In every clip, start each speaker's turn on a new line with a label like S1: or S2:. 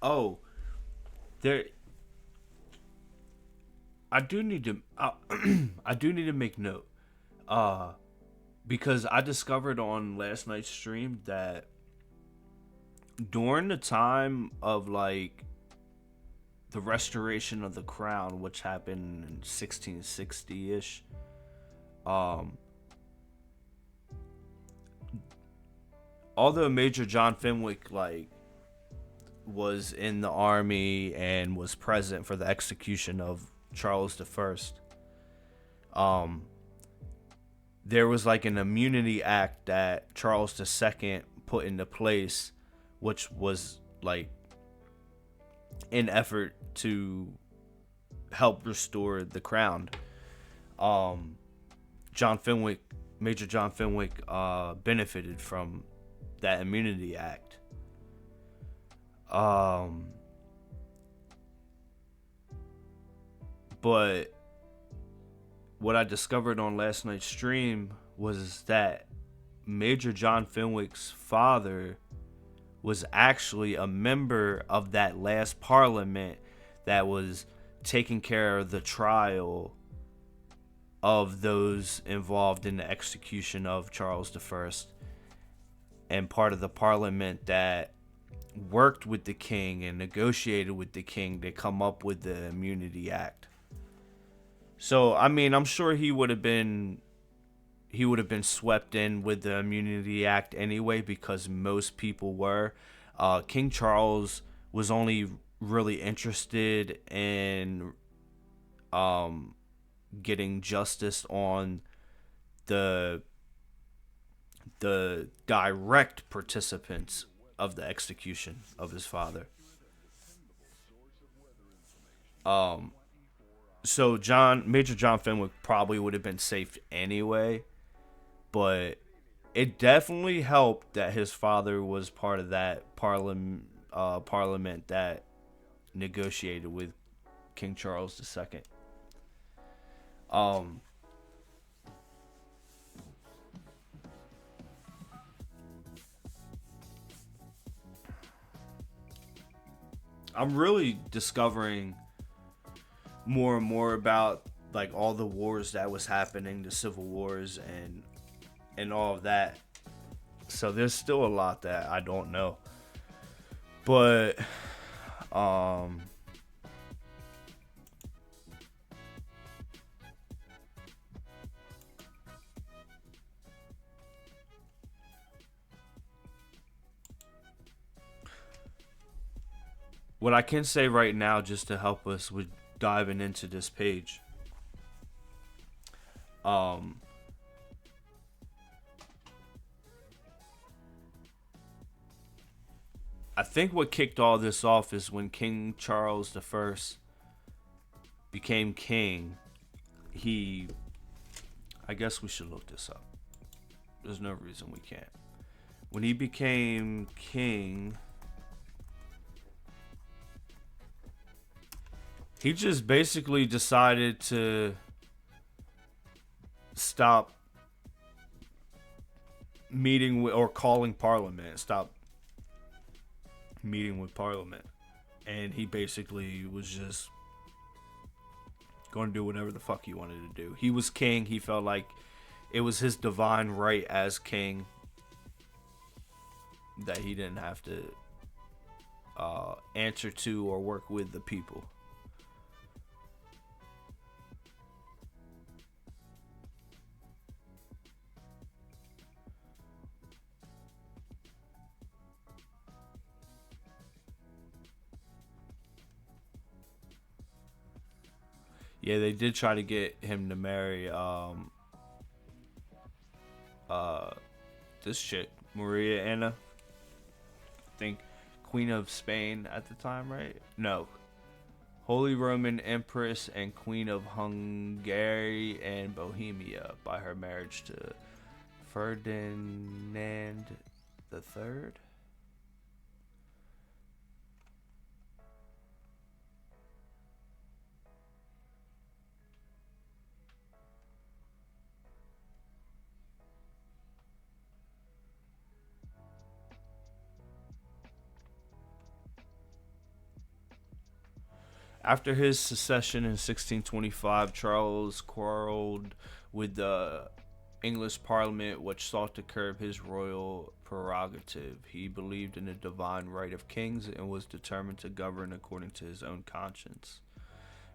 S1: Oh, there. I do need to. I do need to make note. Uh, because I discovered on last night's stream that during the time of like the restoration of the crown, which happened in 1660 ish, um, although Major John Fenwick like was in the army and was present for the execution of Charles the First, um, there was like an immunity act that Charles the Second put into place, which was like an effort to help restore the crown. Um, John Fenwick, Major John Fenwick, benefited from that immunity act. Um, but what I discovered on last night's stream was that Major John Fenwick's father was actually a member of that last parliament that was taking care of the trial of those involved in the execution of Charles the First, and part of the parliament that worked with the king and negotiated with the king to come up with the Immunity Act. So I mean, I'm sure he would have been swept in with the Immunity Act anyway, because most people were. King Charles was only really interested in um, getting justice on the the direct participants of the execution of his father. Um, so Major John Fenwick probably would have been safe anyway, but it definitely helped that his father was part of that parliament that negotiated with King Charles II. Um, I'm really discovering more and more about like all the wars that was happening, the civil wars and all of that. So there's still a lot that I don't know. But um what I can say right now, just to help us with diving into this page, um I think what kicked all this off is when King Charles the First became king. He I guess we should look this up. There's no reason we can't. When he became king, he just basically decided to stop meeting with or calling parliament, stop meeting with parliament. And he basically was just going to do whatever the fuck he wanted to do. He was king. He felt like it was his divine right as king that he didn't have to answer to or work with the people. Yeah, they did try to get him to marry uh this chick, Maria Anna, I think Queen of Spain at the time, right? No, Holy Roman Empress and Queen of Hungary and Bohemia by her marriage to Ferdinand the Third. After his secession in 1625, Charles quarreled with the English Parliament, which sought to curb his royal prerogative. He believed in the divine right of kings and was determined to govern according to his own conscience.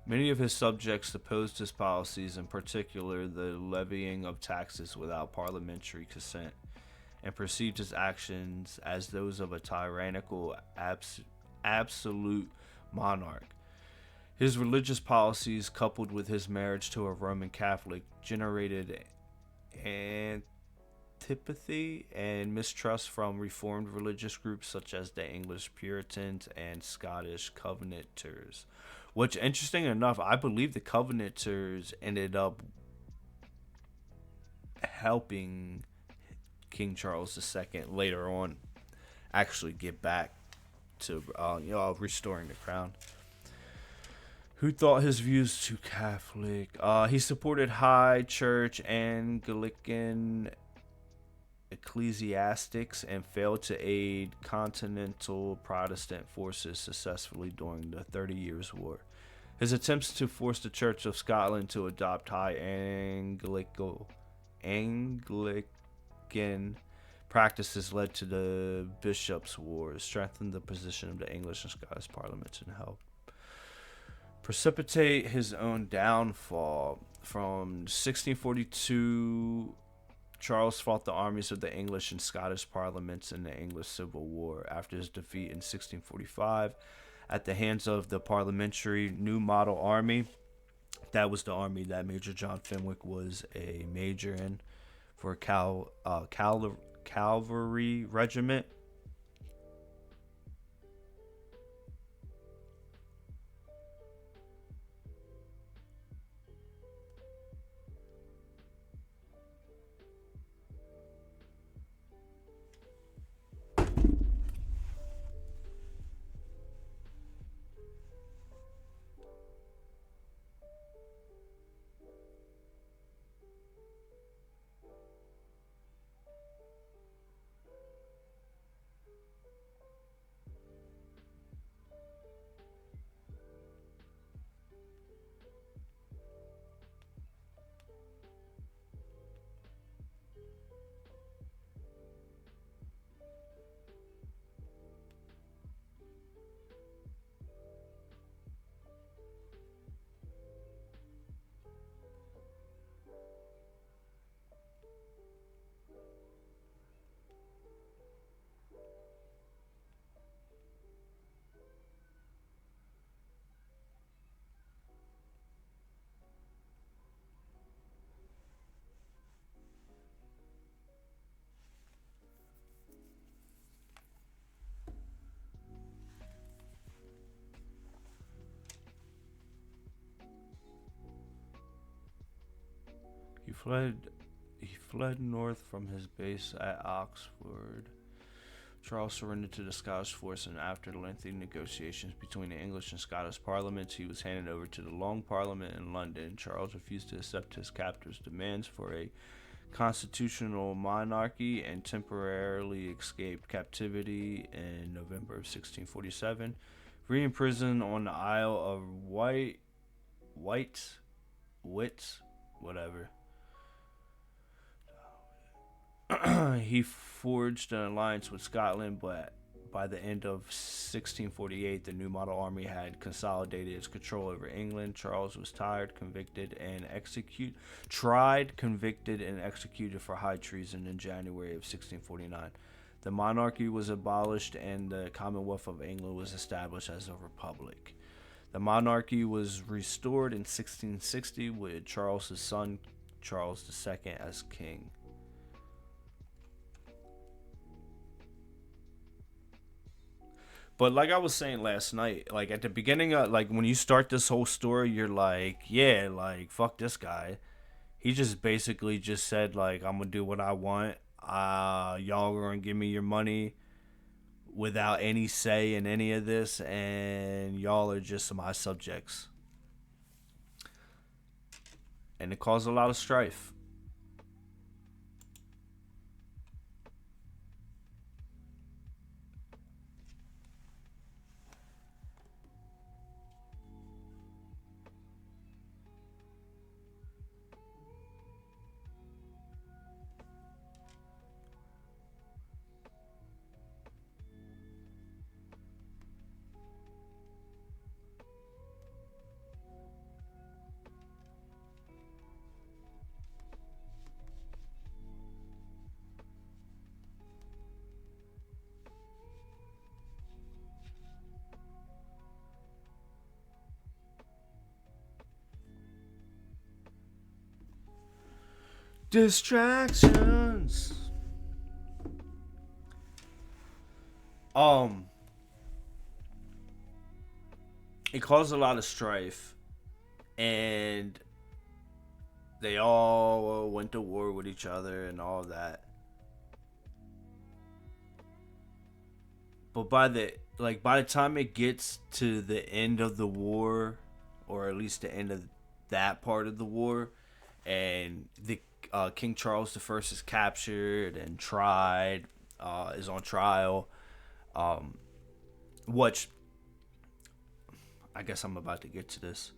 S1: Many of his subjects opposed his policies, in particular the levying of taxes without parliamentary consent, and perceived his actions as those of a tyrannical absolute monarch. His religious policies, coupled with his marriage to a Roman Catholic, generated antipathy and mistrust from reformed religious groups such as the English Puritans and Scottish Covenanters. Which, interesting enough, I believe the Covenanters ended up helping King Charles II later on actually get back to restoring the crown. Who thought his views too Catholic? He supported high church Anglican ecclesiastics and failed to aid continental Protestant forces successfully during the 30 Years' War. His attempts to force the Church of Scotland to adopt high Anglican practices led to the Bishops' Wars, strengthened the position of the English and Scottish parliaments, and helped precipitate his own downfall. From 1642, Charles fought the armies of the English and Scottish parliaments in the English Civil War. After his defeat in 1645 at the hands of the Parliamentary New Model Army, that was the army that Major John Fenwick was a major in for a cavalry regiment. He fled north from his base at Oxford. Charles surrendered to the Scottish force, and after lengthy negotiations between the English and Scottish parliaments, he was handed over to the Long Parliament in London. Charles refused to accept his captors' demands for a constitutional monarchy and temporarily escaped captivity in November of 1647. Re-imprisoned on the Isle of Wits, whatever. He forged an alliance with Scotland, but by the end of 1648, the New Model Army had consolidated its control over England. Charles was tried, convicted, and executed for high treason in January of 1649. The monarchy was abolished, and the Commonwealth of England was established as a republic. The monarchy was restored in 1660 with Charles' son, Charles II, as king. But like I was saying last night, like at the beginning of like when you start this whole story, you're like, yeah, like fuck this guy. He just basically just said like I'm gonna do what I want. Y'all are gonna give me your money without any say in any of this, and y'all are just my subjects. And it caused a lot of strife. Distractions. Um, it caused a lot of strife, and they all went to war with each other and all that. But by the time it gets to the end of the war, or at least the end of that part of the war, and the King Charles the First is captured and tried, is on trial. Which I guess I'm about to get to this.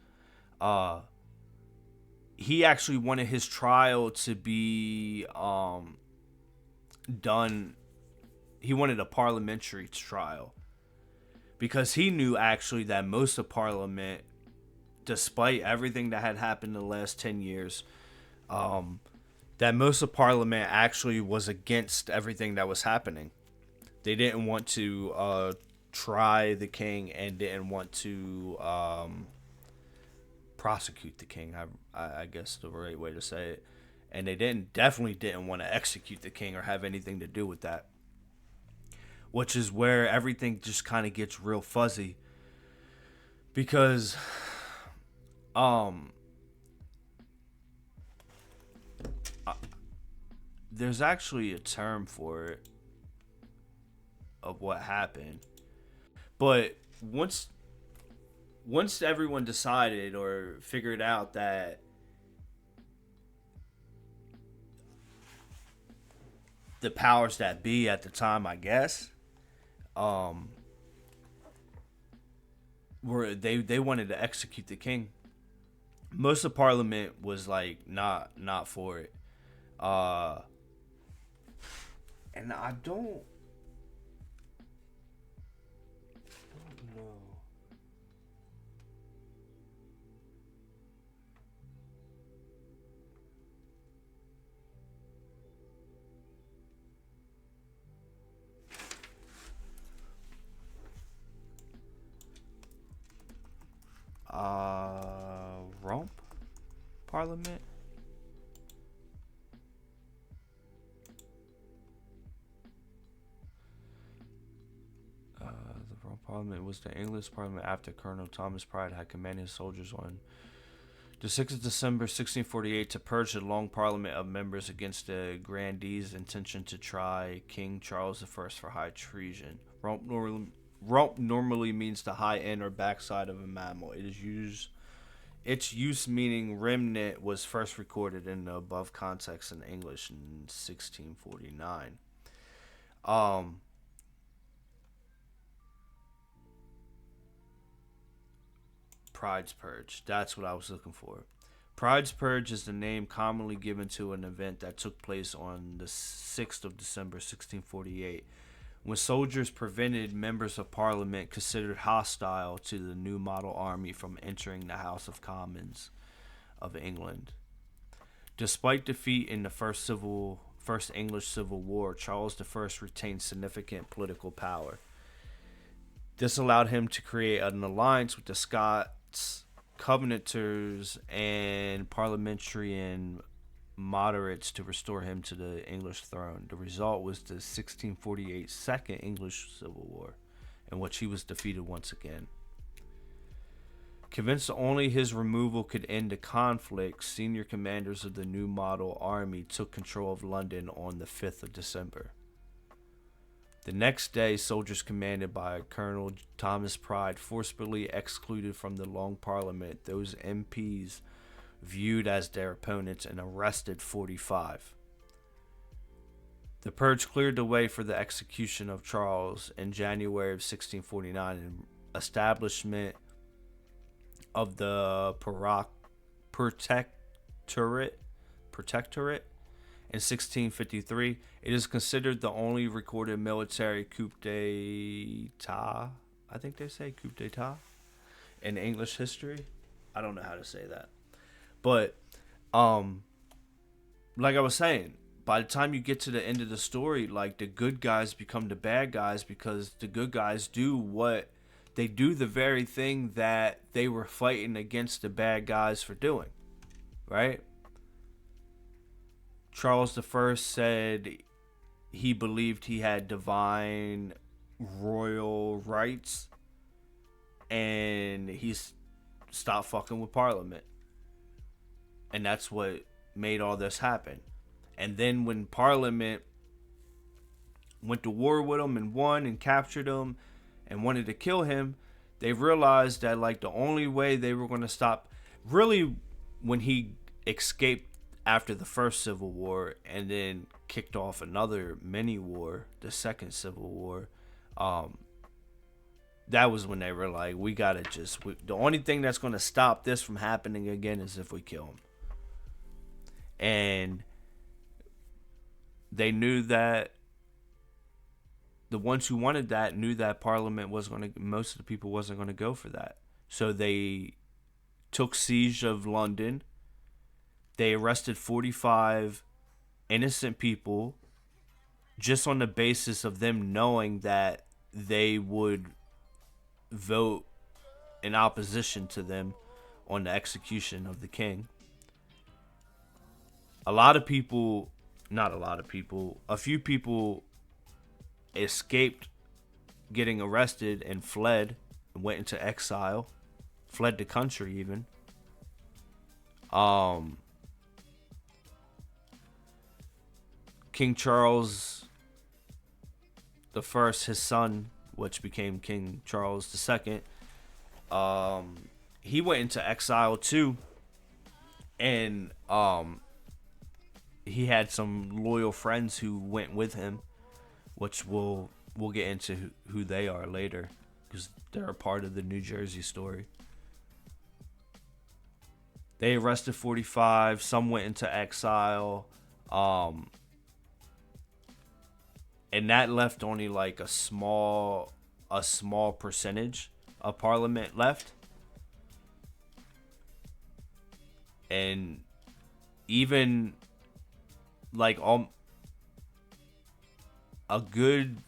S1: Uh, he actually wanted his trial to be done. He wanted a parliamentary trial because he knew actually that most of Parliament, despite everything that had happened in the last 10 years, that most of Parliament actually was against everything that was happening. They didn't want to try the king and didn't want to prosecute the king. I guess the right way to say it. And they definitely didn't want to execute the king or have anything to do with that. Which is where everything just kind of gets real fuzzy, because um there's actually a term for it of what happened. But once everyone decided or figured out that the powers that be at the time, I guess, um were they wanted to execute the king. Most of Parliament was like not for it. Uh and I don't know. Rump Parliament. The Rump Parliament was the English Parliament after Colonel Thomas Pride had commanded his soldiers on the 6th of December 1648 to purge the Long Parliament of members against the Grandee's intention to try King Charles I for high treason. Rump normally means the high end or backside of a mammal. Its use meaning remnant was first recorded in the above context in English in 1649. Um, Pride's Purge. That's what I was looking for. Pride's Purge is the name commonly given to an event that took place on the 6th of December 1648, when soldiers prevented members of Parliament considered hostile to the new model army from entering the House of Commons of England. Despite defeat in the First English Civil War, Charles I retained significant political power. This allowed him to create an alliance with the Scots Covenanters and parliamentarian moderates to restore him to the English throne. The result was the 1648 Second English Civil War, in which he was defeated once again. Convinced only his removal could end the conflict, senior commanders of the new model army took control of London on the 5th of December. The next day, soldiers commanded by Colonel Thomas Pride forcibly excluded from the Long Parliament those MPs viewed as their opponents and arrested 45. The purge cleared the way for the execution of Charles in January of 1649 and establishment of the Protectorate in 1653. It is considered the only recorded military coup d'etat. I think they say coup d'etat in English history. I don't know how to say that. But like I was saying, by the time you get to the end of the story, like, the good guys become the bad guys because the good guys do the very thing that they were fighting against the bad guys for doing, right? Charles I said he believed he had divine royal rights, and he stopped fucking with Parliament. And that's what made all this happen. And then when Parliament went to war with him and won and captured him and wanted to kill him, they realized that like the only way they were going to stop, really, when he escaped after the first Civil War and then kicked off another mini war, the second Civil War, that was when they were like, we gotta the only thing that's going to stop this from happening again is if we kill him. And they knew that the ones who wanted that knew that Parliament was going to, most of the people wasn't going to go for that. So they took siege of London. They arrested 45 innocent people just on the basis of them knowing that they would vote in opposition to them on the execution of the king. A few people escaped getting arrested and fled and went into exile, fled the country even. King Charles the First, his son, which became King Charles II, he went into exile too, and he had some loyal friends who went with him, which we'll get into who they are later, because they're a part of the New Jersey story. They arrested 45. Some went into exile, and that left only like a small percentage of Parliament left. And even like a good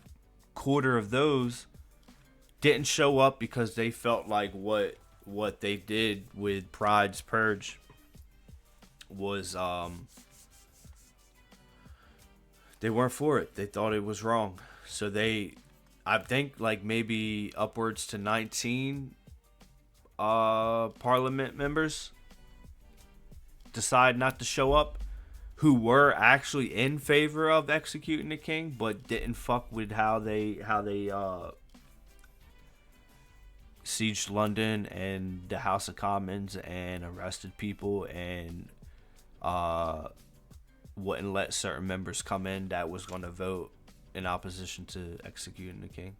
S1: quarter of those didn't show up because they felt like what they did with Pride's Purge was they weren't for it. They thought it was wrong. So I think like maybe upwards to 19 Parliament members decide not to show up, who were actually in favor of executing the king, but didn't fuck with how they sieged London and the House of Commons and arrested people and wouldn't let certain members come in that was going to vote in opposition to executing the king.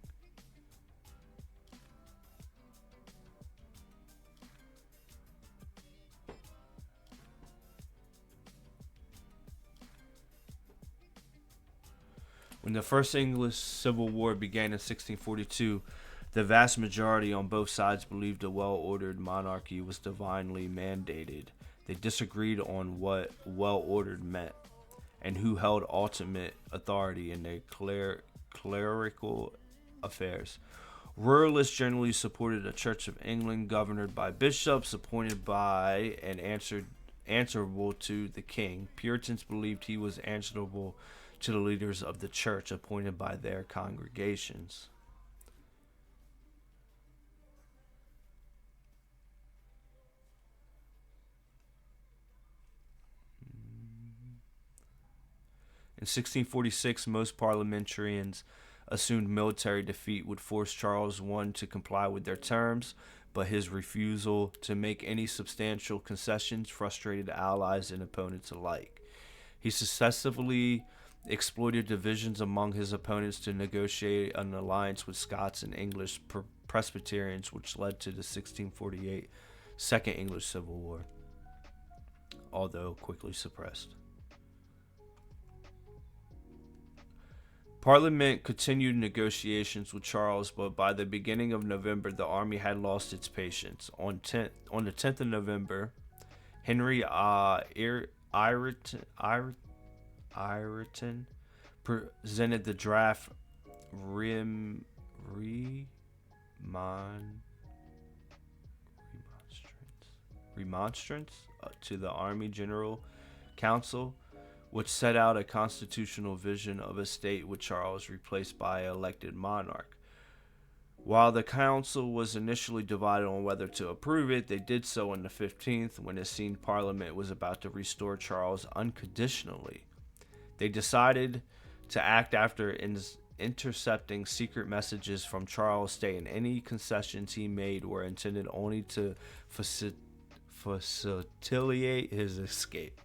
S1: When the First English Civil War began in 1642, the vast majority on both sides believed a well-ordered monarchy was divinely mandated. They disagreed on what well-ordered meant and who held ultimate authority in their clerical affairs. Royalists generally supported a Church of England governed by bishops appointed by and answerable to the king. Puritans believed he was answerable to the leaders of the church appointed by their congregations. In 1646, most parliamentarians assumed military defeat would force Charles I to comply with their terms, but his refusal to make any substantial concessions frustrated allies and opponents alike. He successfully exploited divisions among his opponents to negotiate an alliance with Scots and English Presbyterians, which led to the 1648 Second English Civil War, although quickly suppressed. Parliament continued negotiations with Charles, but by the beginning of November, the army had lost its patience. On the 10th of November, Henry Ireton presented the draft remonstrance to the Army General Council, which set out a constitutional vision of a state with Charles replaced by an elected monarch. While the council was initially divided on whether to approve it, they did so on the 15th when it seemed Parliament was about to restore Charles unconditionally. They decided to act after intercepting secret messages from Charles stating any concessions he made were intended only to facilitate his escape.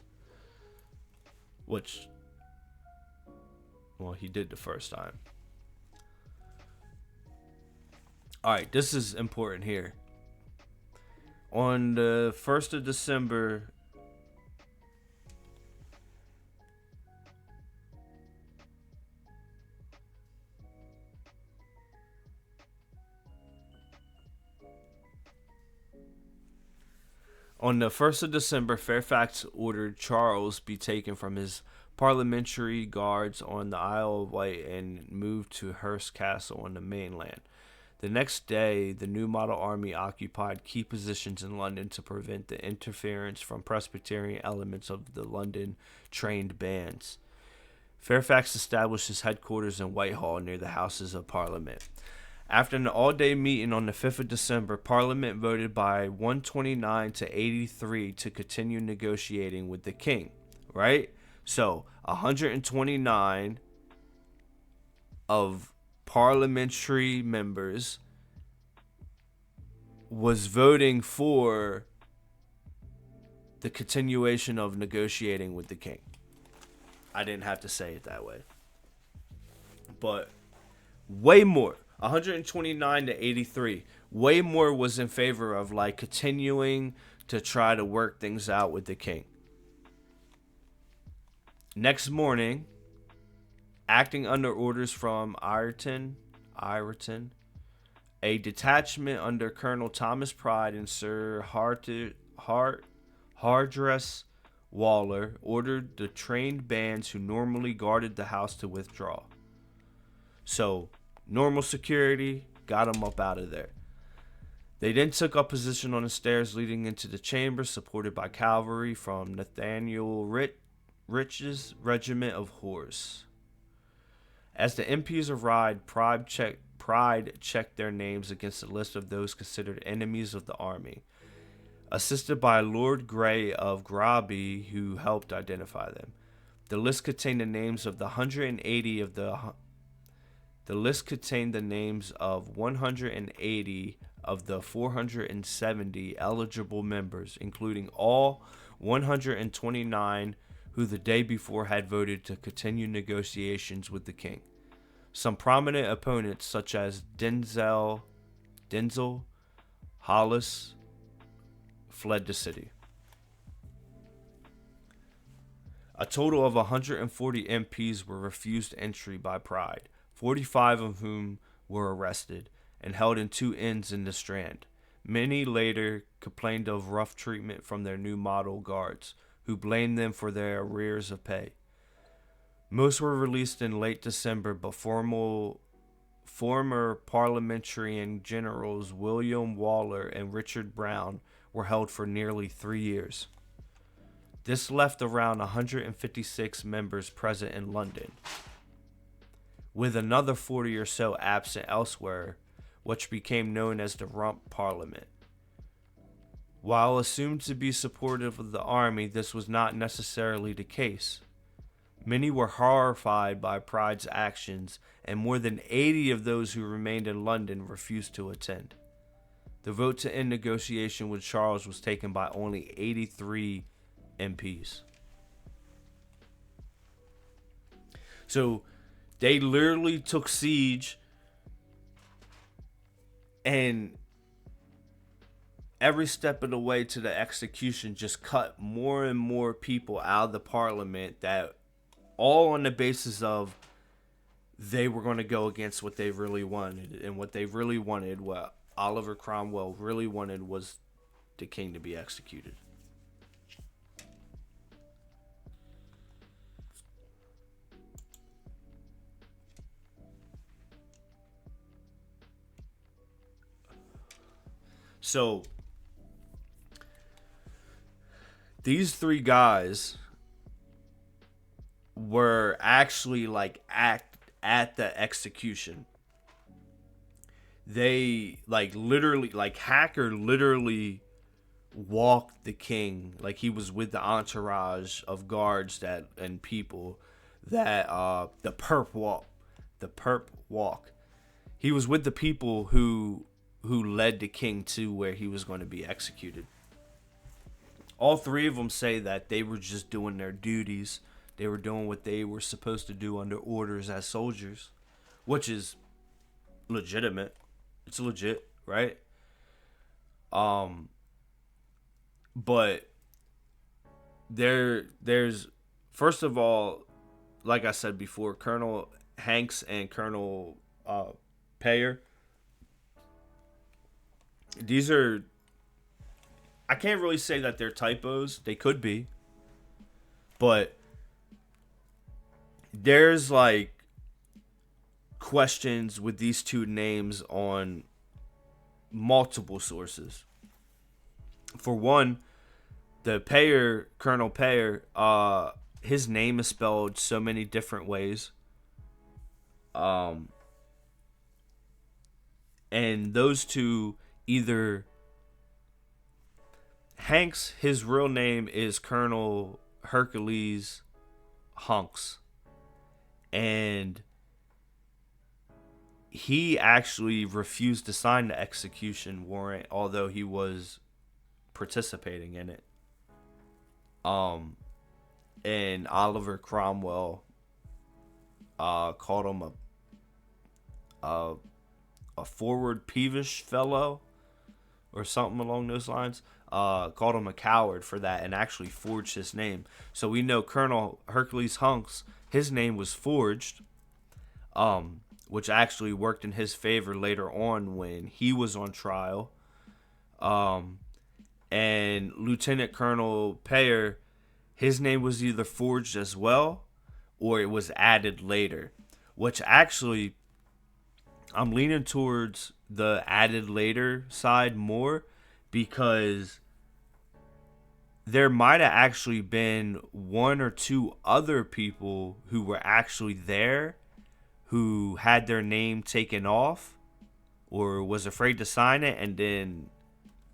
S1: Which, well, he did the first time. Alright, this is important here. On the 1st of December, Fairfax ordered Charles be taken from his parliamentary guards on the Isle of Wight and moved to Hurst Castle on the mainland. The next day, the New Model Army occupied key positions in London to prevent the interference from Presbyterian elements of the London trained bands. Fairfax established his headquarters in Whitehall near the Houses of Parliament. After an all-day meeting on the 5th of December, Parliament voted by 129 to 83 to continue negotiating with the king, right? So, 129 of parliamentary members was voting for the continuation of negotiating with the king. I didn't have to say it that way. But way more, 129 to 83, way more was in favor of like continuing to try to work things out with the king. Next morning, acting under orders from Ireton, a detachment under Colonel Thomas Pride and Sir Hardress Waller ordered the trained bands who normally guarded the house to withdraw. So, normal security got them up out of there. They then took up position on the stairs leading into the chamber, supported by cavalry from Nathaniel Rich's regiment of horse. As the MPs arrived, Pride checked their names against a list of those considered enemies of the army, assisted by Lord Grey of Groby, who helped identify them. The list contained the names of 180 of the 470 eligible members, including all 129 who the day before had voted to continue negotiations with the king. Some prominent opponents, such as Denzel Hollis, fled the city. A total of 140 MPs were refused entry by Pride, 45 of whom were arrested and held in 2 inns in the Strand. Many later complained of rough treatment from their New Model guards, who blamed them for their arrears of pay. Most were released in late December, but former parliamentarian generals William Waller and Richard Brown were held for nearly 3 years. This left around 156 members present in London, with another 40 or so absent elsewhere, which became known as the Rump Parliament. While assumed to be supportive of the army, this was not necessarily the case. Many were horrified by Pride's actions, and more than 80 of those who remained in London refused to attend. The vote to end negotiation with Charles was taken by only 83 MPs. So they literally took siege, and every step of the way to the execution just cut more and more people out of the parliament, that all on the basis of they were going to go against what they really wanted. And what they really wanted, what Oliver Cromwell really wanted, was the king to be executed. So these 3 guys were actually like at the execution. They like literally, like Hacker literally walked the king, like he was with the entourage of guards that and people that the perp walk. He was with the people who led the king to where he was going to be executed. All three of them say that they were just doing their duties. They were doing what they were supposed to do under orders as soldiers, which is legitimate. It's legit, right? Um, but there's first of all, like I said before, Colonel Hanks and Colonel Payer. These are, I can't really say that they're typos. They could be, but there's like questions with these two names on multiple sources. For one, the Payer, Colonel Payer, his name is spelled so many different ways. Um, and those two, either Hanks, his real name is Colonel Hercules Hunks, and he actually refused to sign the execution warrant, although he was participating in it. And Oliver Cromwell called him a a forward peevish fellow or something along those lines. Called him a coward for that and actually forged his name. So we know Colonel Hercules Hunks, his name was forged, which actually worked in his favor later on when he was on trial. And Lieutenant Colonel Payer, his name was either forged as well or it was added later, which actually I'm leaning towards the added later side more, because there might have actually been one or two other people who were actually there who had their name taken off or was afraid to sign it, and then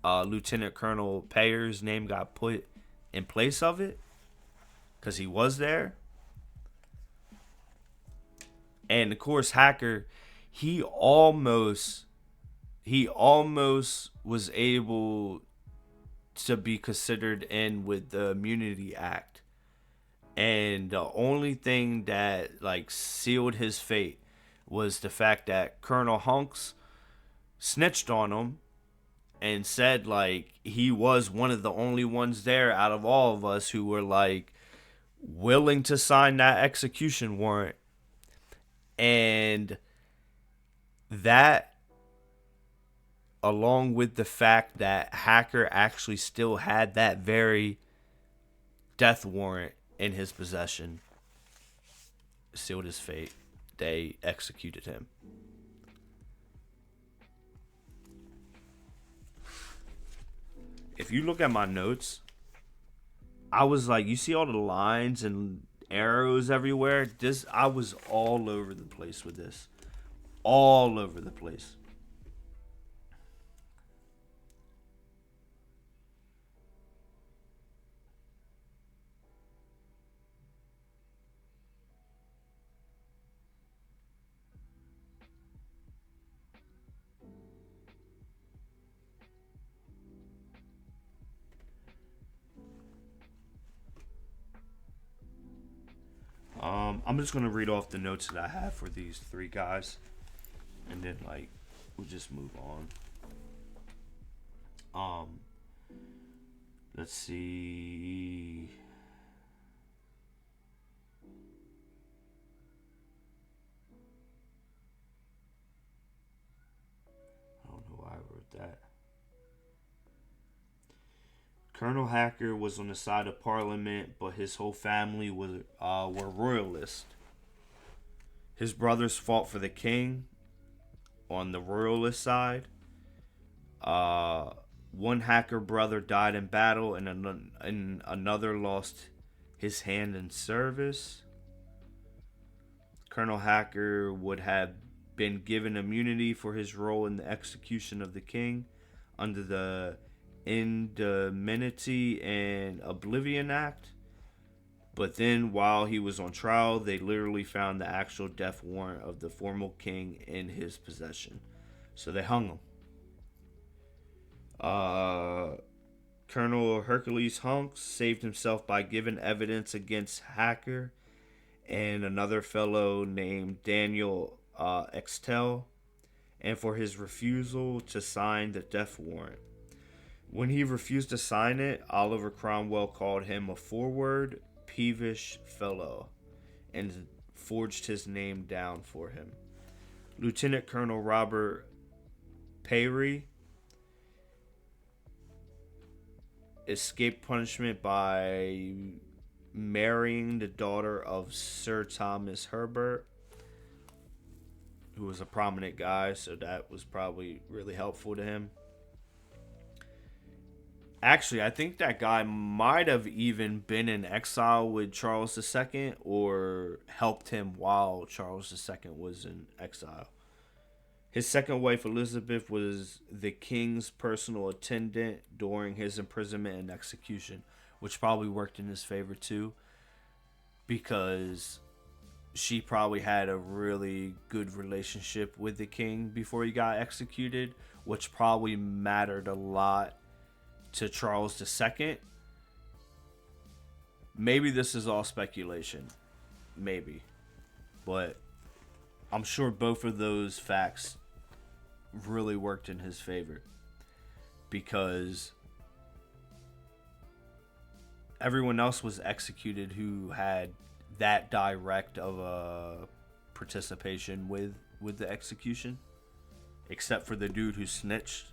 S1: Lieutenant Colonel Payer's name got put in place of it because he was there. And of course, Hacker, he almost was able to be considered in with the Immunity Act. And the only thing that like sealed his fate was the fact that Colonel Hunks snitched on him and said like he was one of the only ones there out of all of us who were like willing to sign that execution warrant. And that, along with the fact that Hacker actually still had that very death warrant in his possession, sealed his fate. They executed him. If you look at my notes, I was like, you see all the lines and arrows everywhere? I was all over the place with this. All over the place. I'm just gonna read off the notes that I have for these three guys, and then like we'll just move on. Um, let's see. I don't know why I wrote that. Colonel Hacker was on the side of Parliament, but his whole family were royalists. His brothers fought for the king on the royalist side. One Hacker brother died in battle, and another lost his hand in service. Colonel Hacker would have been given immunity for his role in the execution of the king under the Indemnity and Oblivion Act. But then, while he was on trial, they literally found the actual death warrant of the former king in his possession. So they hung him. Colonel Hercules Hunks saved himself by giving evidence against Hacker and another fellow named Daniel Extel, and for his refusal to sign the death warrant. When he refused to sign it, Oliver Cromwell called him a forward, peevish fellow and forged his name down for him. Lieutenant Colonel Robert Peary escaped punishment by marrying the daughter of Sir Thomas Herbert, who was a prominent guy, so that was probably really helpful to him. Actually, I think that guy might have even been in exile with Charles II or helped him while Charles II was in exile. His second wife, Elizabeth, was the king's personal attendant during his imprisonment and execution, which probably worked in his favor too, because she probably had a really good relationship with the king before he got executed, which probably mattered a lot to Charles II. Maybe this is all speculation. Maybe. But I'm sure both of those facts really worked in his favor, because everyone else was executed who had that direct of a participation with the execution, except for the dude who snitched.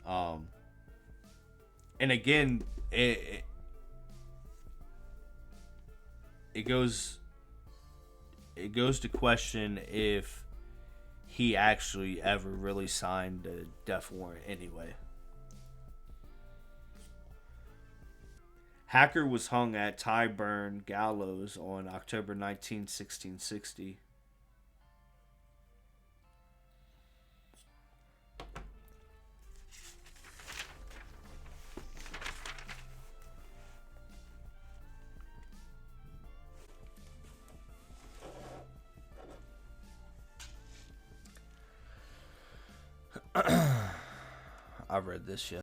S1: And again, it goes to question if he actually ever really signed the death warrant anyway. Hacker was hung at Tyburn Gallows on October 19, 1660. I read this